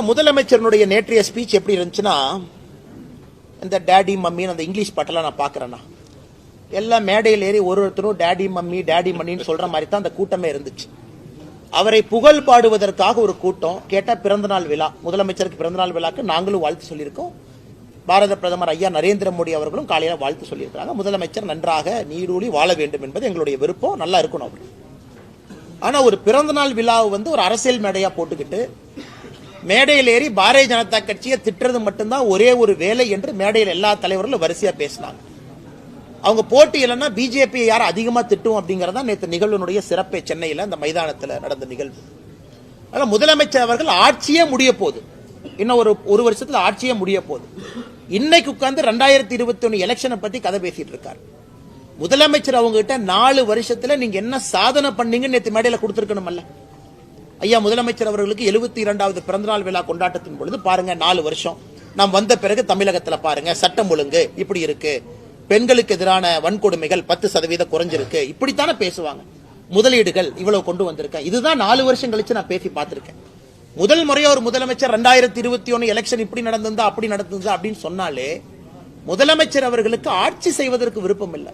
முதலமைச்சருடைய நேற்றைய ஸ்பீச் எப்படி இருந்துச்சுன்னா, இந்த டேடி மம்மின்னு அந்த இங்கிலீஷ் பாட்டெல்லாம் நான் பார்க்குறேன்னா, எல்லாம் மேடையில் ஏறி ஒருத்தரும் டேடி மம்மி டேடி மம்மின்னு சொல்ற மாதிரி தான் அந்த கூட்டமே இருந்துச்சு. அவரை புகழ் பாடுவதற்காக ஒரு கூட்டம். கேட்டால் பிறந்தநாள் விழா, முதலமைச்சருக்கு பிறந்தநாள் விழாக்கு நாங்களும் வாழ்த்து சொல்லியிருக்கோம். பாரத பிரதமர் ஐயா நரேந்திர மோடி அவர்களும் காலையில் வாழ்த்து சொல்லியிருக்கிறாங்க. முதலமைச்சர் நன்றாக நீடூழி வாழ வேண்டும் என்பது எங்களுடைய விருப்பம், நல்லா இருக்கணும் அவர். ஆனால் ஒரு பிறந்தநாள் விழாவை வந்து ஒரு அரசியல் மேடையா போட்டுக்கிட்டு மேடையில் ஏறி பாரதிய ஜனதா கட்சியை திட்டுறது மட்டும்தான் ஒரே ஒரு வேலை என்று மேடையில் எல்லா தலைவர்களும் வரிசையா பேசினாங்க. அவங்க போட்டி இல்லைன்னா பிஜேபி யார் அதிகமா திட்டும் அப்படிங்கறதா நேற்று நிகழ்வுடைய சிறப்பே. சென்னையில் அந்த மைதானத்தில் நடந்த நிகழ்வு. அதனால முதலமைச்சர் அவர்கள் ஆட்சியே முடிய போகுது, இன்னும் ஒரு வருஷத்துல ஆட்சியே முடிய போகுது. இன்னைக்கு உட்கார்ந்து 2021 எலெக்ஷனை பத்தி கதை பேசிட்டு இருக்காரு முதலமைச்சர். அவங்க கிட்ட 4 வருஷத்துல நீங்க என்ன சாதனை பண்ணீங்கன்னு நேற்று மேடையில கொடுத்திருக்கணும்ல. ஐயா முதலமைச்சர் அவர்களுக்கு 72வது பிறந்தநாள் விழா கொண்டாட்டத்தின் பொழுது பாருங்க, 4 வருஷம் நாம் வந்த பிறகு தமிழகத்துல பாருங்க சட்டம் ஒழுங்கு இப்படி இருக்கு, பெண்களுக்கு எதிரான வன்கொடுமைகள் 10% குறைஞ்சிருக்கு, இப்படித்தானே பேசுவாங்க. முதலீடுகள் இவ்வளவு கொண்டு வந்திருக்கேன். இதுதான் 4 வருஷம் கழிச்சு நான் பேசி பார்த்திருக்கேன். முதல் முறையா ஒரு முதலமைச்சர் 2021 எலெக்ஷன் இப்படி நடந்திருந்தா அப்படி நடந்திருந்தா அப்படின்னு சொன்னாலே முதலமைச்சர் அவர்களுக்கு ஆட்சி செய்வதற்கு விருப்பம் இல்லை.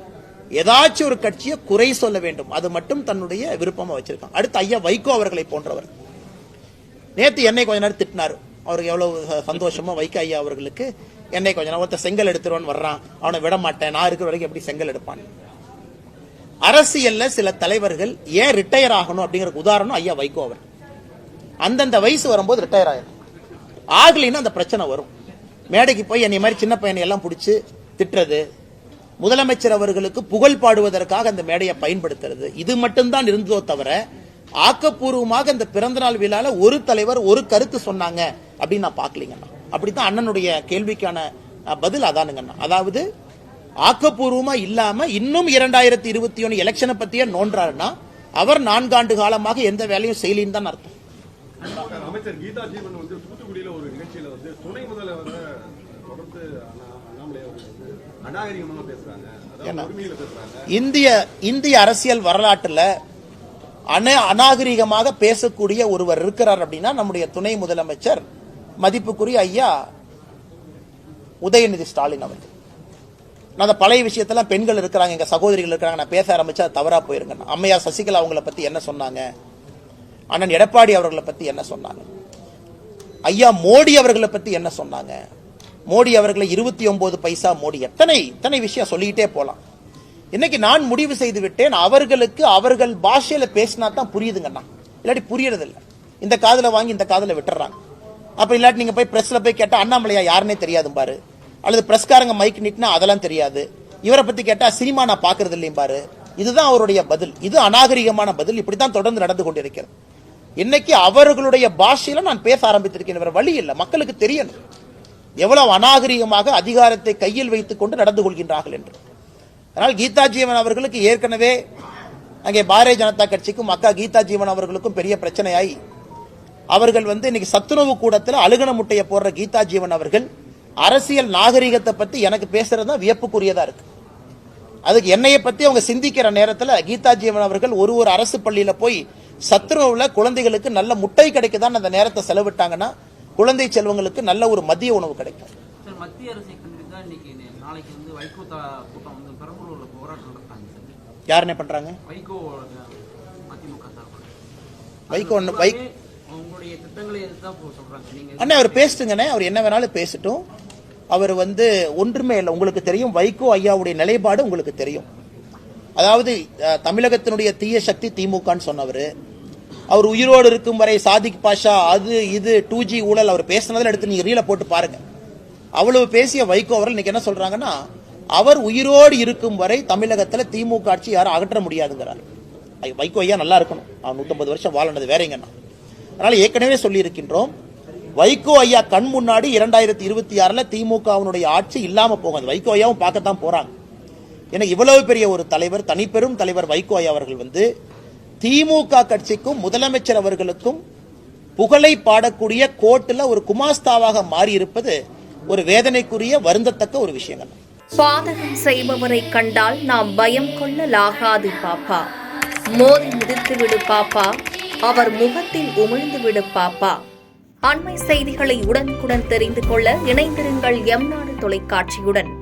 ஏதாச்சும் ஒரு கட்சியை குறை சொல்ல வேண்டும், அது மட்டும் தன்னுடைய விருப்பமா வச்சிருக்காங்க. அடுத்து ஐயா வைகோ அவர்களை போன்றவர் நேற்று என்னை கொஞ்ச நேரம் திட்டினார். அவருக்கு எவ்வளவு சந்தோஷமோ வைகோ ஐயா அவர்களுக்கு. என்னை கொஞ்ச நேரம் ஒருத்தர் செங்கல் எடுத்துருவான்னு வர்றான், அவனை விட மாட்டேன், நான் இருக்கிற வரைக்கும் எப்படி செங்கல் எடுப்பான். அரசியல்ல சில தலைவர்கள் ஏன் ரிட்டையர் ஆகணும் அப்படிங்கிற உதாரணம் ஐயா வைகோ அவர். அந்தந்த வயசு வரும்போது ரிட்டையர் ஆயிடும், ஆகலின்னு அந்த பிரச்சனை வரும். மேடைக்கு போய் என்னை மாதிரி சின்ன பையனை எல்லாம் பிடிச்சி திட்டுறது, முதலமைச்சர் அவர்களுக்கு புகழ் பாடுவதற்காக அந்த மேடையை பயன்படுத்துறது, இது மட்டும்தான் இருந்ததோ தவிர ஆக்கப்பூர்வமாக இந்த பிறந்தநாள் விழால ஒரு தலைவர் ஒரு கருத்து சொன்னாங்க அப்படின்னு நான் பார்க்கலீங்கண்ணா. அப்படித்தான் அண்ணனுடைய கேள்விக்கான பதில் அதானுங்கண்ணா. அதாவது ஆக்கப்பூர்வமா இல்லாம இன்னும் 2021 எலெக்ஷனை பத்தியே நோன்றாருன்னா அவர் 4 ஆண்டு காலமாக எந்த வேலையும் செய்யலின்னு தான் அர்த்தம். அமைச்சர் கீதா ஜீவன் வந்து தூத்துக்குடியில ஒரு நிகழ்ச்சியில வந்து துணை முதல்வர் தொடர்ந்து அநாகரிகமாக பேசுறாங்க, இந்திய அரசியல் வரலாற்றுல அநாகரிகமாக பேசக்கூடிய ஒருவர் இருக்கிறார் அப்படின்னா நம்முடைய துணை முதலமைச்சர் மதிப்புக்குரிய ஐயா உதயநிதி ஸ்டாலின் அவர்கள். நான் பழைய விஷயத்தெல்லாம் பெண்கள் இருக்கிறாங்க, எங்க சகோதரிகள் இருக்கிறாங்க, நான் பேச ஆரம்பிச்சா தவறா போயிருங்க. அம்மையார் சசிகலா அவங்களை பத்தி என்ன சொன்னாங்க, அண்ணன் எடப்பாடி அவர்களை பத்தி என்ன சொன்னாங்க, ஐயா மோடி அவர்களை பத்தி என்ன சொன்னாங்க, மோடி அவர்களை 29 பைசா மோடி, எத்தனை விஷயம் சொல்லிக்கிட்டே போலாம். இன்னைக்கு நான் முடிவு செய்து விட்டேன், அவர்களுக்கு அவர்கள் பாஷையில பேசினா தான் புரியுதுங்கண்ணா, இல்லாட்டி புரியறது இல்லை. இந்த காதுல வாங்கி இந்த காதுல விட்டுறாங்க. அப்ப இல்லாட்டி நீங்க போய் பிரஸ்ல போய் கேட்டா அண்ணாமலையா யாருன்னே தெரியாது பாரு, அல்லது பிரஸ்காரங்க மைக் நீட்டினா அதெல்லாம் தெரியாது, இவரை பத்தி கேட்டா சினிமா நான் பாக்குறது இல்லையும் பாரு. இதுதான் அவருடைய பதில். இது அநாகரிகமான பதில். இப்படித்தான் தொடர்ந்து நடந்து கொண்டிருக்கிறது. இன்னைக்கு அவர்களுடைய பாஷையில நான் பேச ஆரம்பித்திருக்கேன். வேற வழி இல்லை, மக்களுக்கு தெரியணும் எவ்வளவு அநாகரிகமாக அதிகாரத்தை கையில் வைத்துக் கொண்டு நடந்து கொள்கின்றார்கள் என்று. அதனால் கீதா ஜீவன் அவர்களுக்கு ஏற்கனவே அங்கே பாரதிய ஜனதா கட்சிக்கும் அக்கா கீதா ஜீவன் அவர்களுக்கும் பெரிய பிரச்சனையாய் அவர்கள் இன்னைக்கு சத்துணவு கூடத்தில் அழுகன முட்டையை போடுற கீதா ஜீவன் அவர்கள் அரசியல் நாகரிகத்தை பத்தி எனக்கு பேசுறது தான் வியப்புக்குரியதா இருக்கு. அதுக்கு என்னையை பத்தி அவங்க சிந்திக்கிற நேரத்தில் கீதா ஜீவன் அவர்கள் ஒரு அரசு பள்ளியில போய் சத்துணவுல குழந்தைகளுக்கு நல்ல முட்டை கிடைக்குதான் அந்த நேரத்தை செலவிட்டாங்கன்னா குழந்தை செல்வங்களுக்கு நல்ல ஒரு மதிய உணவு கிடைக்கும். மத்திய அரசை கண்டிப்பா இன்னைக்கு நாளைக்கு வந்து வைகோ கூட்டம் வந்து பெரம்பலூர்ல போராட்டம் நடத்தாங்க. யார் என்ன பண்றாங்க? வைகோ அதிமுக சார்பாக. வைகோ உங்களுடைய திட்டங்களை எதுதான் சொல்றாங்க நீங்க? அண்ணா அவர் பேசிட்டுங்கண்ணே, அவர் என்ன வேணாலும் பேசட்டும். அவர் ஒன்றுமே இல்லை. உங்களுக்கு தெரியும் வைகோ ஐயாவுடைய நிலைப்பாடு உங்களுக்கு தெரியும். அதாவது தமிழகத்தினுடைய தீய சக்தி திமுகன்னு சொன்னவர். அவர் உயிரோடு இருக்கும் வரை சாதிக் பாஷா அது இது 2G ஊழல் அவர் பேசினதில் எடுத்து நீங்க ரீல போட்டு பாருங்க. அவ்வளவு பேசிய வைகோ அவர்கள் இன்னைக்கு என்ன சொல்றாங்கன்னா, அவர் உயிரோடு இருக்கும் வரை தமிழகத்தில் திமுக ஆட்சி யாரும் அகற்ற முடியாதுங்கிறார். வைகோ ஐயா நல்லா இருக்கணும், அவர் 150 வருஷம் வாழனது வேறங்கண்ணா. அதனால ஏற்கனவே சொல்லி இருக்கின்றோம், வைகோ ஐயா கண் முன்னாடி 2026 திமுகவினுடைய ஆட்சி இல்லாம போகாது. வைகோ ஐயாவும் பார்க்கத்தான் போறாங்க. எனக்கு இவ்வளவு பெரிய ஒரு தலைவர், தனிப்பெரும் தலைவர் வைகோ ஐயா அவர்கள் திமுக கட்சிக்கும் முதலமைச்சர் அவர்களுக்கும் புகழை பாடக்கூடிய கோட்டில் ஒரு குமாஸ்தாவாக மாறி இருப்பது ஒரு வேதனைக்குரிய வருந்தத்தக்க ஒரு விஷயங்கள். பாதகம் செய்பவரை கண்டால் நாம் பயம் கொள்ளலாகாது பாப்பா, மோதி மிதித்து விடு பாப்பா, அவர் முகத்தில் உமிழ்ந்து விடு பாப்பா. அண்மை செய்திகளை உடனுக்குடன் தெரிந்து கொள்ள இணைந்திருங்கள் எம் நாடு தொலைக்காட்சியுடன்.